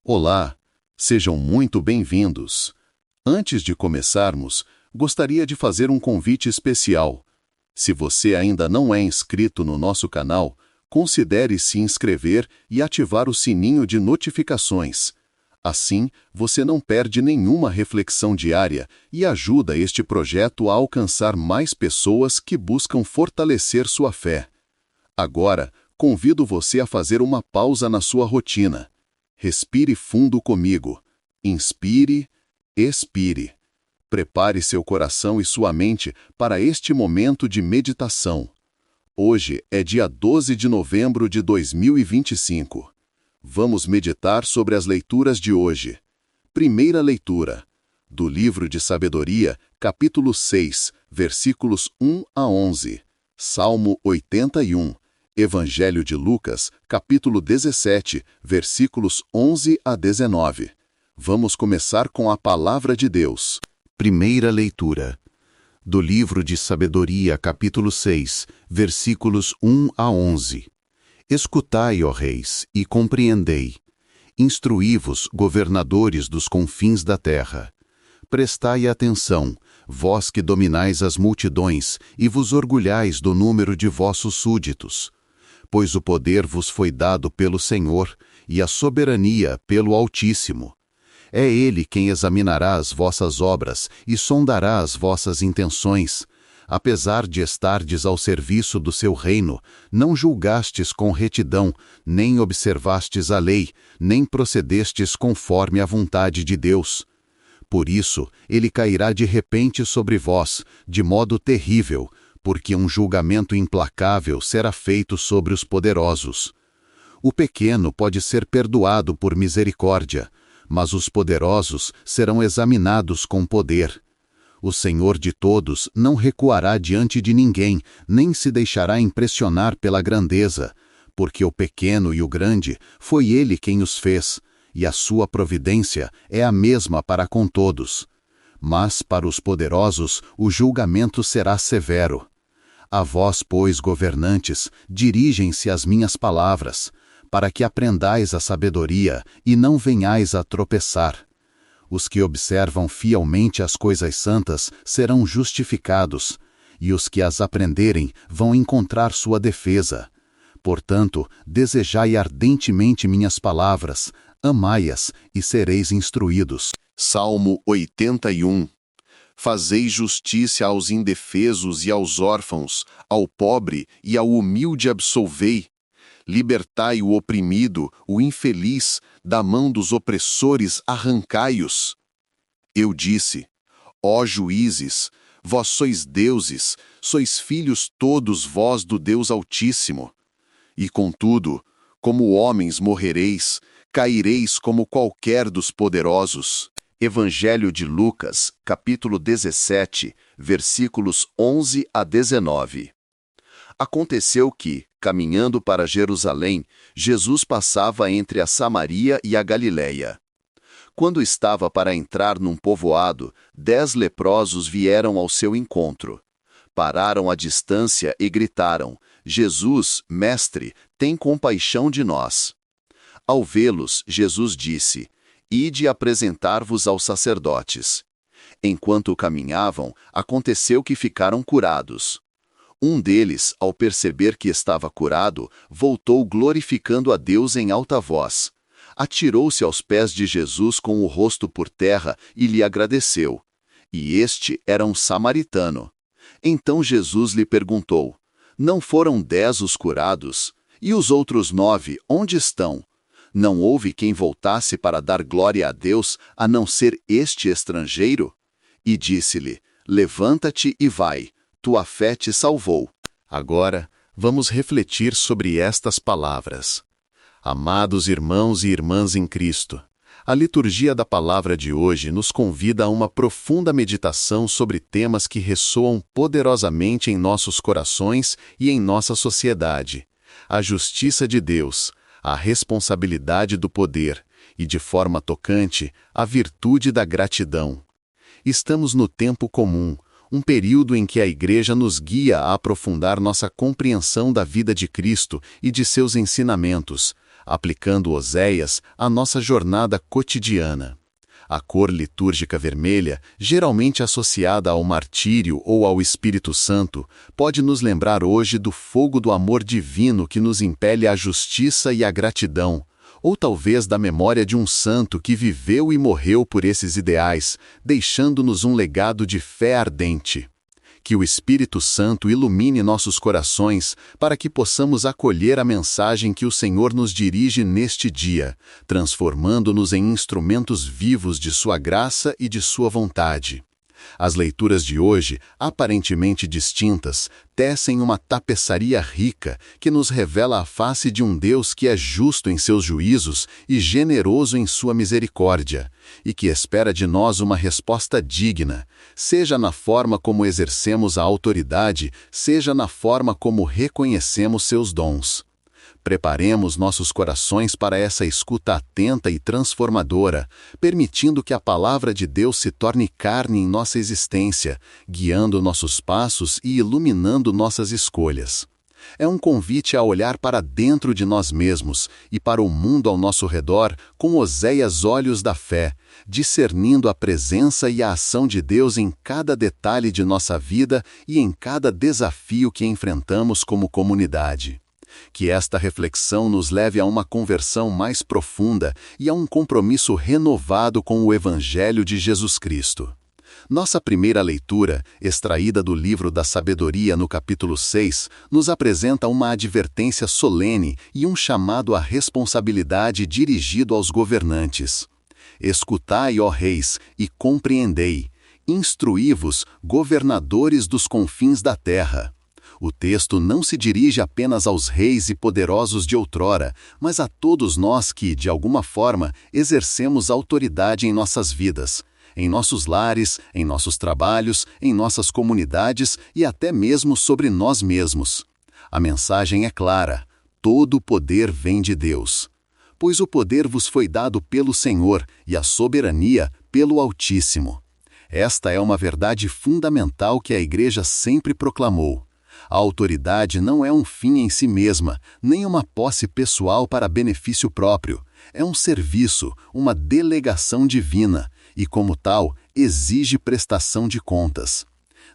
Olá, sejam muito bem-vindos. Antes de começarmos, gostaria de fazer um convite especial. Se você ainda não é inscrito no nosso canal, considere se inscrever e ativar o sininho de notificações. Assim, você não perde nenhuma reflexão diária e ajuda este projeto a alcançar mais pessoas que buscam fortalecer sua fé. Agora, convido você a fazer uma pausa na sua rotina. Respire fundo comigo. Inspire, expire. Prepare seu coração e sua mente para este momento de meditação. Hoje é dia 12 de novembro de 2025. Vamos meditar sobre as leituras de hoje. Primeira leitura, do livro de Sabedoria, capítulo 6, versículos 1 a 11. Salmo 81. Evangelho de Lucas, capítulo 17, versículos 11 a 19. Vamos começar com a Palavra de Deus. Primeira leitura, do livro de Sabedoria, capítulo 6, versículos 1 a 11. Escutai, ó reis, e compreendei. Instruí-vos, governadores dos confins da terra. Prestai atenção, vós que dominais as multidões e vos orgulhais do número de vossos súditos. Pois o poder vos foi dado pelo Senhor, e a soberania pelo Altíssimo. É Ele quem examinará as vossas obras e sondará as vossas intenções. Apesar de estardes ao serviço do seu reino, não julgastes com retidão, nem observastes a lei, nem procedestes conforme a vontade de Deus. Por isso, ele cairá de repente sobre vós, de modo terrível, porque um julgamento implacável será feito sobre os poderosos. O pequeno pode ser perdoado por misericórdia, mas os poderosos serão examinados com poder. O Senhor de todos não recuará diante de ninguém, nem se deixará impressionar pela grandeza, porque o pequeno e o grande foi Ele quem os fez, e a sua providência é a mesma para com todos. Mas para os poderosos o julgamento será severo. A vós, pois, governantes, dirigem-se as minhas palavras, para que aprendais a sabedoria e não venhais a tropeçar. Os que observam fielmente as coisas santas serão justificados, e os que as aprenderem vão encontrar sua defesa. Portanto, desejai ardentemente minhas palavras, amai-as e sereis instruídos. Salmo 81. Fazei justiça aos indefesos e aos órfãos, ao pobre e ao humilde absolvei. Libertai o oprimido, o infeliz, da mão dos opressores arrancai-os. Eu disse, ó juízes, vós sois deuses, sois filhos todos vós do Deus Altíssimo. E contudo, como homens morrereis, caireis como qualquer dos poderosos. Evangelho de Lucas, capítulo 17, versículos 11 a 19. Aconteceu que, caminhando para Jerusalém, Jesus passava entre a Samaria e a Galileia. Quando estava para entrar num povoado, 10 leprosos vieram ao seu encontro. Pararam à distância e gritaram, Jesus, mestre, tem compaixão de nós. Ao vê-los, Jesus disse, Ide apresentar-vos aos sacerdotes. Enquanto caminhavam, aconteceu que ficaram curados. Um deles, ao perceber que estava curado, voltou glorificando a Deus em alta voz. Atirou-se aos pés de Jesus com o rosto por terra e lhe agradeceu. E este era um samaritano. Então Jesus lhe perguntou, Não foram 10 os curados? E os outros 9, onde estão? Não houve quem voltasse para dar glória a Deus, a não ser este estrangeiro? E disse-lhe, Levanta-te e vai, tua fé te salvou. Agora, vamos refletir sobre estas palavras. Amados irmãos e irmãs em Cristo, a liturgia da palavra de hoje nos convida a uma profunda meditação sobre temas que ressoam poderosamente em nossos corações e em nossa sociedade. A justiça de Deus, a responsabilidade do poder e, de forma tocante, a virtude da gratidão. Estamos no tempo comum, um período em que a Igreja nos guia a aprofundar nossa compreensão da vida de Cristo e de seus ensinamentos, aplicando Oséias à nossa jornada cotidiana. A cor litúrgica vermelha, geralmente associada ao martírio ou ao Espírito Santo, pode nos lembrar hoje do fogo do amor divino que nos impele à justiça e à gratidão, ou talvez da memória de um santo que viveu e morreu por esses ideais, deixando-nos um legado de fé ardente. Que o Espírito Santo ilumine nossos corações para que possamos acolher a mensagem que o Senhor nos dirige neste dia, transformando-nos em instrumentos vivos de sua graça e de sua vontade. As leituras de hoje, aparentemente distintas, tecem uma tapeçaria rica que nos revela a face de um Deus que é justo em seus juízos e generoso em sua misericórdia, e que espera de nós uma resposta digna, seja na forma como exercemos a autoridade, seja na forma como reconhecemos seus dons. Preparemos nossos corações para essa escuta atenta e transformadora, permitindo que a palavra de Deus se torne carne em nossa existência, guiando nossos passos e iluminando nossas escolhas. É um convite a olhar para dentro de nós mesmos e para o mundo ao nosso redor com Oséias olhos da fé, discernindo a presença e a ação de Deus em cada detalhe de nossa vida e em cada desafio que enfrentamos como comunidade. Que esta reflexão nos leve a uma conversão mais profunda e a um compromisso renovado com o Evangelho de Jesus Cristo. Nossa primeira leitura, extraída do livro da Sabedoria no capítulo 6, nos apresenta uma advertência solene e um chamado à responsabilidade dirigido aos governantes. Escutai, ó reis, e compreendei. Instruí-vos, governadores dos confins da terra. O texto não se dirige apenas aos reis e poderosos de outrora, mas a todos nós que, de alguma forma, exercemos autoridade em nossas vidas, em nossos lares, em nossos trabalhos, em nossas comunidades e até mesmo sobre nós mesmos. A mensagem é clara: todo o poder vem de Deus. Pois o poder vos foi dado pelo Senhor e a soberania pelo Altíssimo. Esta é uma verdade fundamental que a Igreja sempre proclamou. A autoridade não é um fim em si mesma, nem uma posse pessoal para benefício próprio. É um serviço, uma delegação divina, e como tal, exige prestação de contas.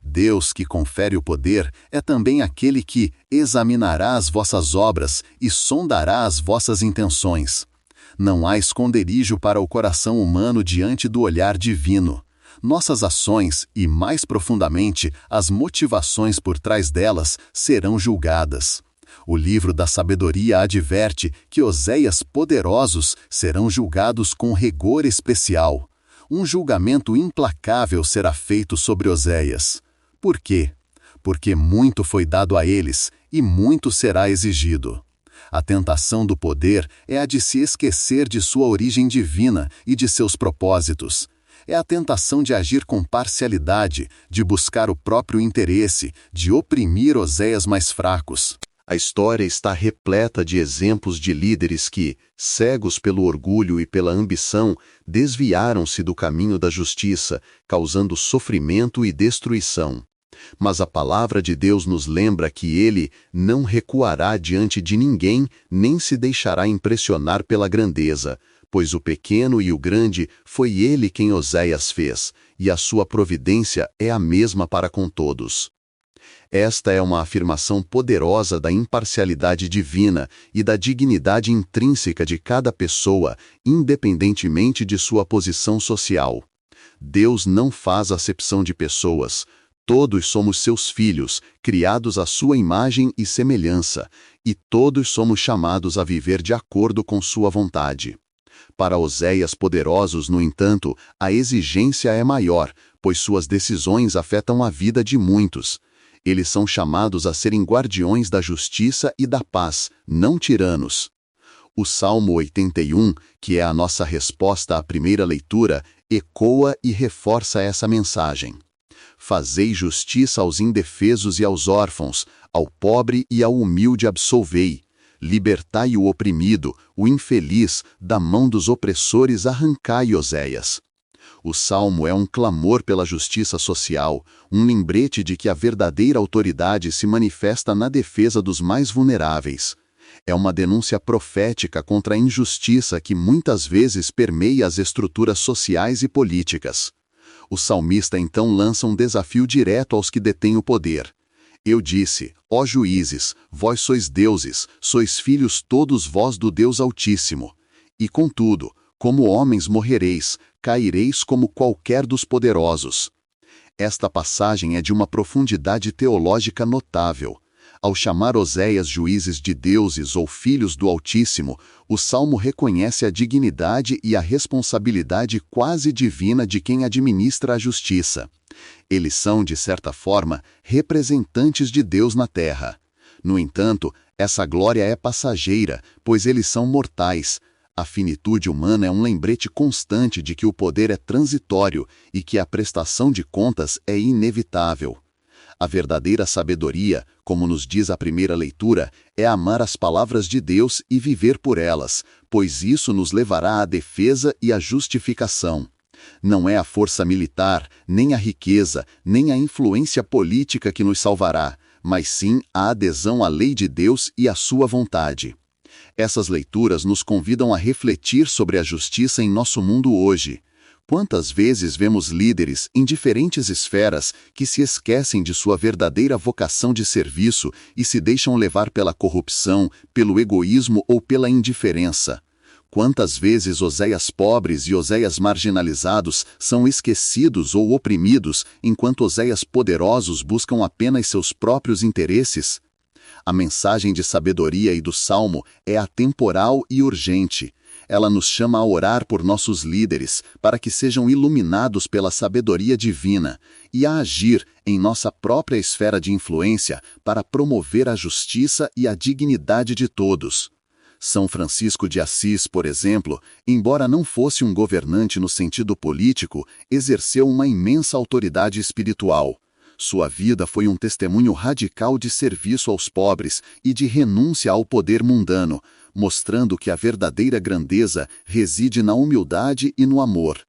Deus que confere o poder é também aquele que examinará as vossas obras e sondará as vossas intenções. Não há esconderijo para o coração humano diante do olhar divino. Nossas ações e, mais profundamente, as motivações por trás delas serão julgadas. O livro da Sabedoria adverte que Oséias poderosos serão julgados com rigor especial. Um julgamento implacável será feito sobre Oséias. Por quê? Porque muito foi dado a eles e muito será exigido. A tentação do poder é a de se esquecer de sua origem divina e de seus propósitos. É a tentação de agir com parcialidade, de buscar o próprio interesse, de oprimir Oséias mais fracos. A história está repleta de exemplos de líderes que, cegos pelo orgulho e pela ambição, desviaram-se do caminho da justiça, causando sofrimento e destruição. Mas a palavra de Deus nos lembra que ele não recuará diante de ninguém, nem se deixará impressionar pela grandeza, pois o pequeno e o grande foi ele quem Oséias fez, e a sua providência é a mesma para com todos. Esta é uma afirmação poderosa da imparcialidade divina e da dignidade intrínseca de cada pessoa, independentemente de sua posição social. Deus não faz acepção de pessoas. Todos somos seus filhos, criados à sua imagem e semelhança, e todos somos chamados a viver de acordo com sua vontade. Para Oséias poderosos, no entanto, a exigência é maior, pois suas decisões afetam a vida de muitos. Eles são chamados a serem guardiões da justiça e da paz, não tiranos. O Salmo 81, que é a nossa resposta à primeira leitura, ecoa e reforça essa mensagem. Fazei justiça aos indefesos e aos órfãos, ao pobre e ao humilde absolvei. Libertai o oprimido, o infeliz, da mão dos opressores arrancai Oséias. O Salmo é um clamor pela justiça social, um lembrete de que a verdadeira autoridade se manifesta na defesa dos mais vulneráveis. É uma denúncia profética contra a injustiça que muitas vezes permeia as estruturas sociais e políticas. O salmista então lança um desafio direto aos que detêm o poder. Eu disse, ó juízes, vós sois deuses, sois filhos todos vós do Deus Altíssimo. E contudo, como homens morrereis, caireis como qualquer dos poderosos. Esta passagem é de uma profundidade teológica notável. Ao chamar Oséias juízes de deuses ou filhos do Altíssimo, o Salmo reconhece a dignidade e a responsabilidade quase divina de quem administra a justiça. Eles são, de certa forma, representantes de Deus na terra. No entanto, essa glória é passageira, pois eles são mortais. A finitude humana é um lembrete constante de que o poder é transitório e que a prestação de contas é inevitável. A verdadeira sabedoria, como nos diz a primeira leitura, é amar as palavras de Deus e viver por elas, pois isso nos levará à defesa e à justificação. Não é a força militar, nem a riqueza, nem a influência política que nos salvará, mas sim a adesão à lei de Deus e à sua vontade. Essas leituras nos convidam a refletir sobre a justiça em nosso mundo hoje. Quantas vezes vemos líderes em diferentes esferas que se esquecem de sua verdadeira vocação de serviço e se deixam levar pela corrupção, pelo egoísmo ou pela indiferença? Quantas vezes Oséias pobres e Oséias marginalizados são esquecidos ou oprimidos, enquanto Oséias poderosos buscam apenas seus próprios interesses? A mensagem de sabedoria e do Salmo é atemporal e urgente. Ela nos chama a orar por nossos líderes, para que sejam iluminados pela sabedoria divina, e a agir em nossa própria esfera de influência para promover a justiça e a dignidade de todos. São Francisco de Assis, por exemplo, embora não fosse um governante no sentido político, exerceu uma imensa autoridade espiritual. Sua vida foi um testemunho radical de serviço aos pobres e de renúncia ao poder mundano, mostrando que a verdadeira grandeza reside na humildade e no amor.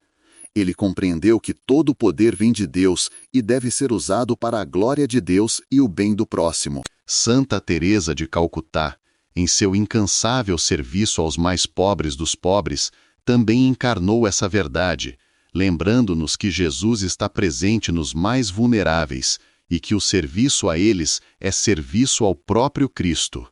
Ele compreendeu que todo o poder vem de Deus e deve ser usado para a glória de Deus e o bem do próximo. Santa Teresa de Calcutá, em seu incansável serviço aos mais pobres dos pobres, também encarnou essa verdade, lembrando-nos que Jesus está presente nos mais vulneráveis e que o serviço a eles é serviço ao próprio Cristo.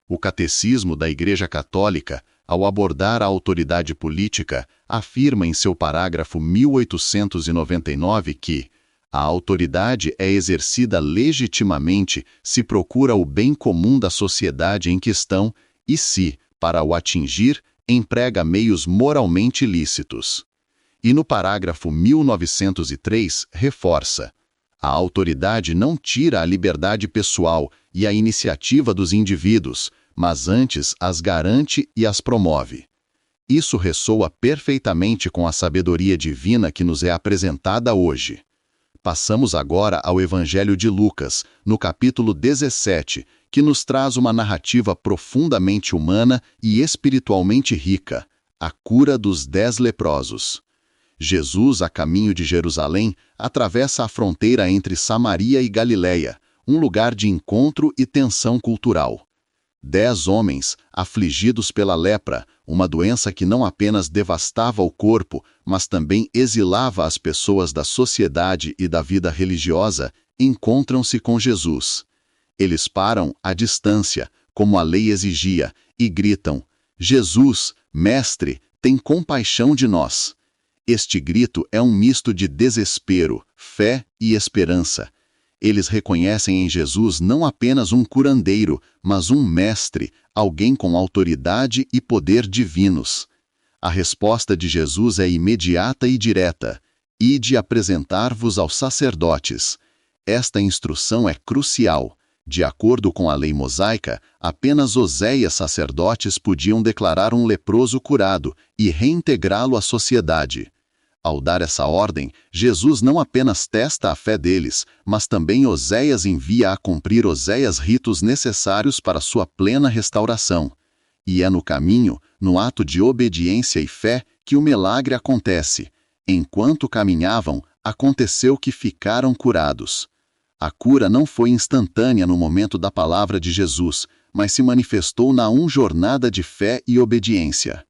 O Catecismo da Igreja Católica, ao abordar a autoridade política, afirma em seu parágrafo 1899 que a autoridade é exercida legitimamente se procura o bem comum da sociedade em questão e se, para o atingir, emprega meios moralmente lícitos. E no parágrafo 1903 reforça: a autoridade não tira a liberdade pessoal e a iniciativa dos indivíduos, mas antes as garante e as promove. Isso ressoa perfeitamente com a sabedoria divina que nos é apresentada hoje. Passamos agora ao Evangelho de Lucas, no capítulo 17, que nos traz uma narrativa profundamente humana e espiritualmente rica, a cura dos 10 leprosos. Jesus, a caminho de Jerusalém, atravessa a fronteira entre Samaria e Galiléia, um lugar de encontro e tensão cultural. 10 homens, afligidos pela lepra, uma doença que não apenas devastava o corpo, mas também exilava as pessoas da sociedade e da vida religiosa, encontram-se com Jesus. Eles param à distância, como a lei exigia, e gritam: Jesus, Mestre, tem compaixão de nós. Este grito é um misto de desespero, fé e esperança. Eles reconhecem em Jesus não apenas um curandeiro, mas um mestre, alguém com autoridade e poder divinos. A resposta de Jesus é imediata e direta: ide apresentar-vos aos sacerdotes. Esta instrução é crucial. De acordo com a lei mosaica, apenas Oséias sacerdotes podiam declarar um leproso curado e reintegrá-lo à sociedade. Ao dar essa ordem, Jesus não apenas testa a fé deles, mas também Oséias envia a cumprir Oséias ritos necessários para sua plena restauração. E é no caminho, no ato de obediência e fé, que o milagre acontece. Enquanto caminhavam, aconteceu que ficaram curados. A cura não foi instantânea no momento da palavra de Jesus, mas se manifestou na jornada de fé e obediência.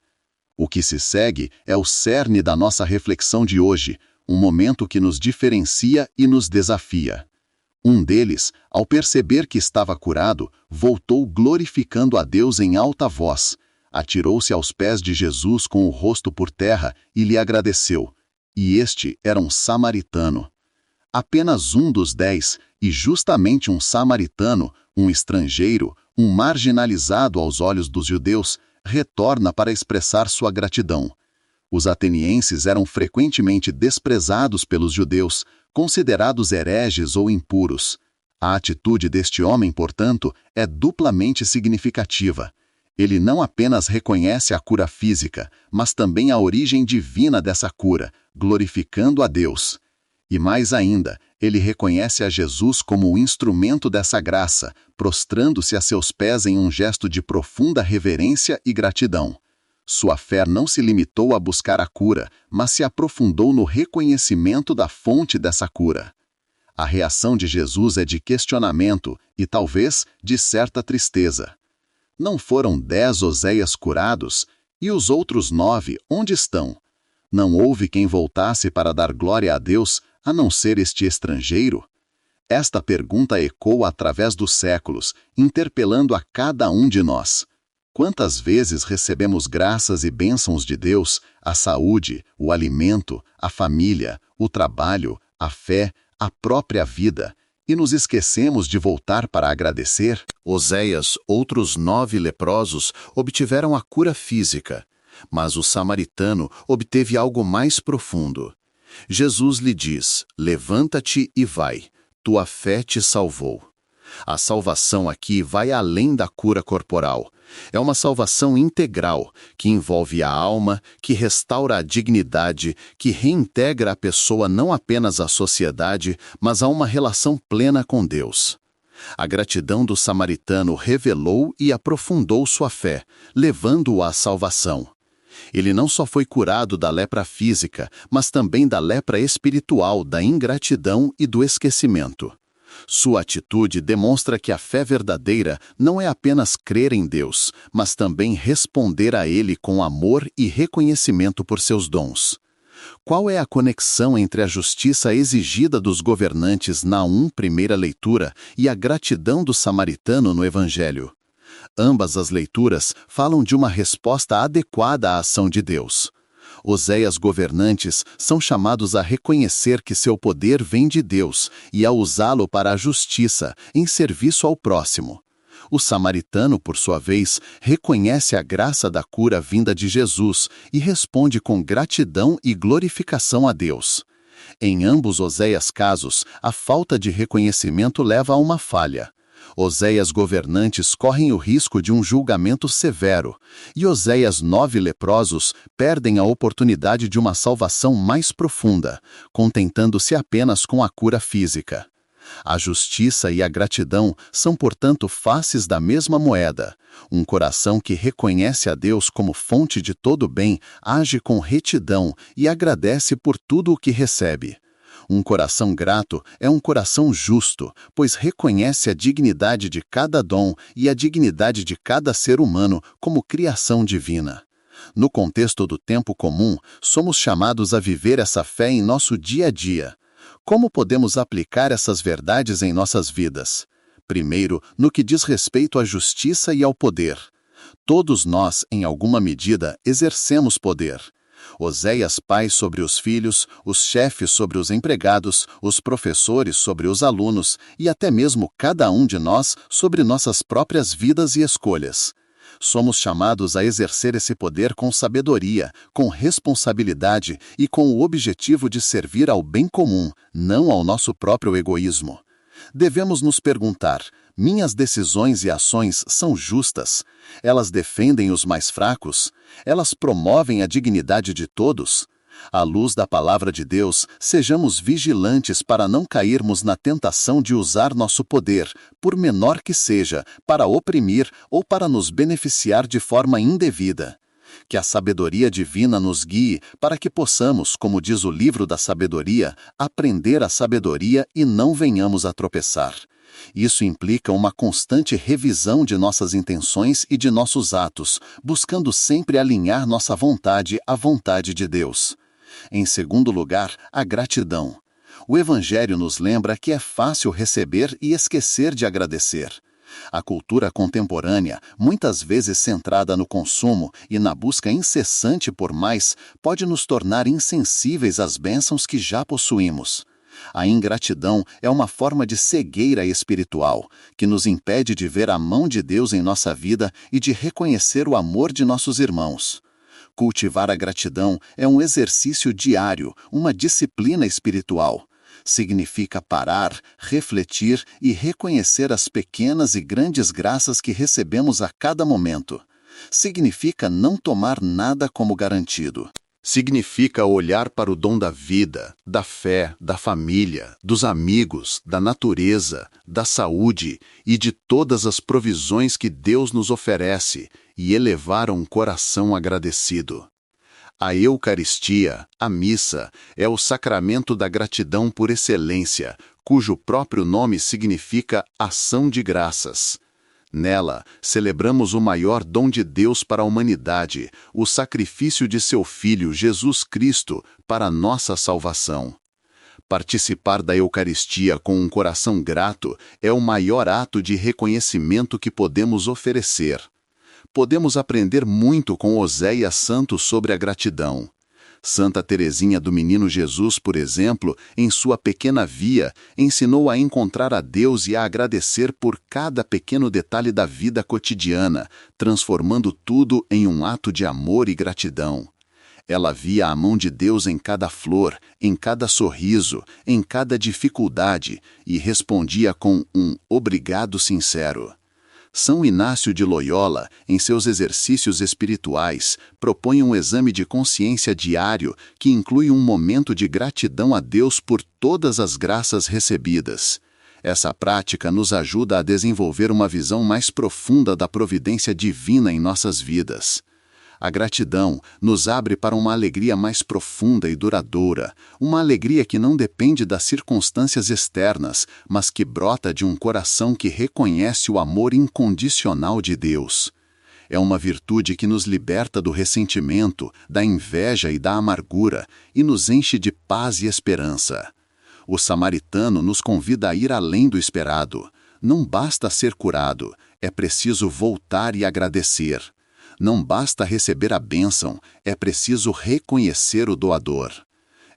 O que se segue é o cerne da nossa reflexão de hoje, um momento que nos diferencia e nos desafia. Um deles, ao perceber que estava curado, voltou glorificando a Deus em alta voz, atirou-se aos pés de Jesus com o rosto por terra e lhe agradeceu. E este era um samaritano. Apenas um dos 10, e justamente um samaritano, um estrangeiro, um marginalizado aos olhos dos judeus, retorna para expressar sua gratidão. Os atenienses eram frequentemente desprezados pelos judeus, considerados hereges ou impuros. A atitude deste homem, portanto, é duplamente significativa. Ele não apenas reconhece a cura física, mas também a origem divina dessa cura, glorificando a Deus. E mais ainda, ele reconhece a Jesus como o instrumento dessa graça, prostrando-se a seus pés em um gesto de profunda reverência e gratidão. Sua fé não se limitou a buscar a cura, mas se aprofundou no reconhecimento da fonte dessa cura. A reação de Jesus é de questionamento e, talvez, de certa tristeza. Não foram 10 Oséias curados? E os outros 9, onde estão? Não houve quem voltasse para dar glória a Deus, a não ser este estrangeiro? Esta pergunta ecoa através dos séculos, interpelando a cada um de nós. Quantas vezes recebemos graças e bênçãos de Deus, a saúde, o alimento, a família, o trabalho, a fé, a própria vida, e nos esquecemos de voltar para agradecer? Oséias, outros 9 leprosos, obtiveram a cura física, mas o samaritano obteve algo mais profundo. Jesus lhe diz: levanta-te e vai, tua fé te salvou. A salvação aqui vai além da cura corporal. É uma salvação integral, que envolve a alma, que restaura a dignidade, que reintegra a pessoa não apenas à sociedade, mas a uma relação plena com Deus. A gratidão do samaritano revelou e aprofundou sua fé, levando-o à salvação. Ele não só foi curado da lepra física, mas também da lepra espiritual, da ingratidão e do esquecimento. Sua atitude demonstra que a fé verdadeira não é apenas crer em Deus, mas também responder a Ele com amor e reconhecimento por seus dons. Qual é a conexão entre a justiça exigida dos governantes na primeira leitura e a gratidão do samaritano no Evangelho? Ambas as leituras falam de uma resposta adequada à ação de Deus. Oséias governantes são chamados a reconhecer que seu poder vem de Deus e a usá-lo para a justiça, em serviço ao próximo. O samaritano, por sua vez, reconhece a graça da cura vinda de Jesus e responde com gratidão e glorificação a Deus. Em ambos Oséias casos, a falta de reconhecimento leva a uma falha. Oséias governantes correm o risco de um julgamento severo, e Oséias 9 leprosos perdem a oportunidade de uma salvação mais profunda, contentando-se apenas com a cura física. A justiça e a gratidão são, portanto, faces da mesma moeda. Um coração que reconhece a Deus como fonte de todo bem age com retidão e agradece por tudo o que recebe. Um coração grato é um coração justo, pois reconhece a dignidade de cada dom e a dignidade de cada ser humano como criação divina. No contexto do tempo comum, somos chamados a viver essa fé em nosso dia a dia. Como podemos aplicar essas verdades em nossas vidas? Primeiro, no que diz respeito à justiça e ao poder. Todos nós, em alguma medida, exercemos poder. Oséias pai sobre os filhos, os chefes sobre os empregados, os professores sobre os alunos e até mesmo cada um de nós sobre nossas próprias vidas e escolhas. Somos chamados a exercer esse poder com sabedoria, com responsabilidade e com o objetivo de servir ao bem comum, não ao nosso próprio egoísmo. Devemos nos perguntar: minhas decisões e ações são justas? Elas defendem os mais fracos? Elas promovem a dignidade de todos? À luz da palavra de Deus, sejamos vigilantes para não cairmos na tentação de usar nosso poder, por menor que seja, para oprimir ou para nos beneficiar de forma indevida. Que a sabedoria divina nos guie para que possamos, como diz o livro da sabedoria, aprender a sabedoria e não venhamos a tropeçar. Isso implica uma constante revisão de nossas intenções e de nossos atos, buscando sempre alinhar nossa vontade à vontade de Deus. Em segundo lugar, a gratidão. O Evangelho nos lembra que é fácil receber e esquecer de agradecer. A cultura contemporânea, muitas vezes centrada no consumo e na busca incessante por mais, pode nos tornar insensíveis às bênçãos que já possuímos. A ingratidão é uma forma de cegueira espiritual, que nos impede de ver a mão de Deus em nossa vida e de reconhecer o amor de nossos irmãos. Cultivar a gratidão é um exercício diário, uma disciplina espiritual. Significa parar, refletir e reconhecer as pequenas e grandes graças que recebemos a cada momento. Significa não tomar nada como garantido. Significa olhar para o dom da vida, da fé, da família, dos amigos, da natureza, da saúde e de todas as provisões que Deus nos oferece e elevar um coração agradecido. A Eucaristia, a missa, é o sacramento da gratidão por excelência, cujo próprio nome significa ação de graças. Nela, celebramos o maior dom de Deus para a humanidade, o sacrifício de seu Filho, Jesus Cristo, para a nossa salvação. Participar da Eucaristia com um coração grato é o maior ato de reconhecimento que podemos oferecer. Podemos aprender muito com Oséias Santo sobre a gratidão. Santa Teresinha do Menino Jesus, por exemplo, em sua pequena via, ensinou a encontrar a Deus e a agradecer por cada pequeno detalhe da vida cotidiana, transformando tudo em um ato de amor e gratidão. Ela via a mão de Deus em cada flor, em cada sorriso, em cada dificuldade, e respondia com um obrigado sincero. São Inácio de Loyola, em seus exercícios espirituais, propõe um exame de consciência diário que inclui um momento de gratidão a Deus por todas as graças recebidas. Essa prática nos ajuda a desenvolver uma visão mais profunda da providência divina em nossas vidas. A gratidão nos abre para uma alegria mais profunda e duradoura, uma alegria que não depende das circunstâncias externas, mas que brota de um coração que reconhece o amor incondicional de Deus. É uma virtude que nos liberta do ressentimento, da inveja e da amargura e nos enche de paz e esperança. O samaritano nos convida a ir além do esperado. Não basta ser curado, é preciso voltar e agradecer. Não basta receber a bênção, é preciso reconhecer o doador.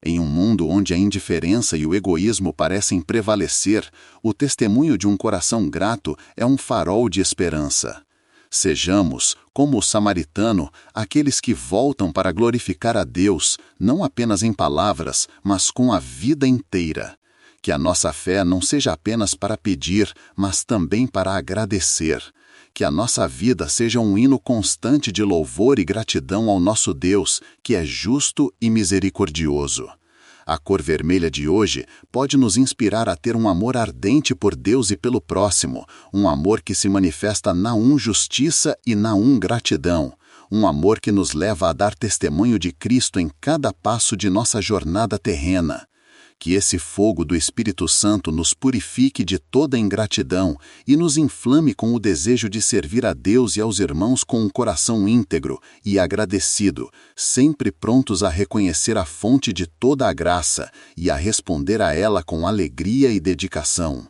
Em um mundo onde a indiferença e o egoísmo parecem prevalecer, o testemunho de um coração grato é um farol de esperança. Sejamos, como o samaritano, aqueles que voltam para glorificar a Deus, não apenas em palavras, mas com a vida inteira. Que a nossa fé não seja apenas para pedir, mas também para agradecer. Que a nossa vida seja um hino constante de louvor e gratidão ao nosso Deus, que é justo e misericordioso. A cor vermelha de hoje pode nos inspirar a ter um amor ardente por Deus e pelo próximo, um amor que se manifesta na justiça e na gratidão, um amor que nos leva a dar testemunho de Cristo em cada passo de nossa jornada terrena. Que esse fogo do Espírito Santo nos purifique de toda ingratidão e nos inflame com o desejo de servir a Deus e aos irmãos com um coração íntegro e agradecido, sempre prontos a reconhecer a fonte de toda a graça e a responder a ela com alegria e dedicação.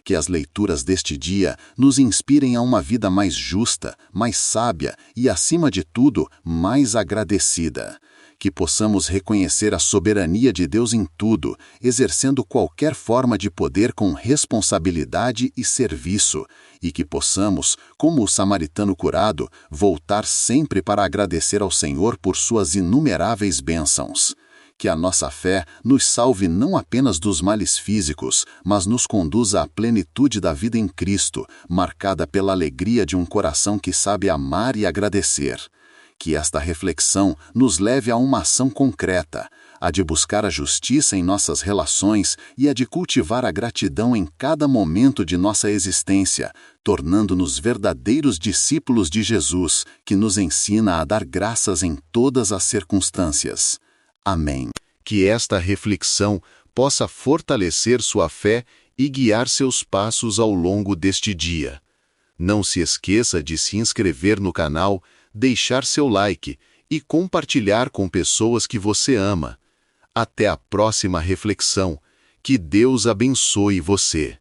Que as leituras deste dia nos inspirem a uma vida mais justa, mais sábia e, acima de tudo, mais agradecida. Que possamos reconhecer a soberania de Deus em tudo, exercendo qualquer forma de poder com responsabilidade e serviço, e que possamos, como o samaritano curado, voltar sempre para agradecer ao Senhor por suas inumeráveis bênçãos. Que a nossa fé nos salve não apenas dos males físicos, mas nos conduza à plenitude da vida em Cristo, marcada pela alegria de um coração que sabe amar e agradecer. Que esta reflexão nos leve a uma ação concreta, a de buscar a justiça em nossas relações e a de cultivar a gratidão em cada momento de nossa existência, tornando-nos verdadeiros discípulos de Jesus, que nos ensina a dar graças em todas as circunstâncias. Amém. Que esta reflexão possa fortalecer sua fé e guiar seus passos ao longo deste dia. Não se esqueça de se inscrever no canal, deixar seu like e compartilhar com pessoas que você ama. Até a próxima reflexão. Que Deus abençoe você.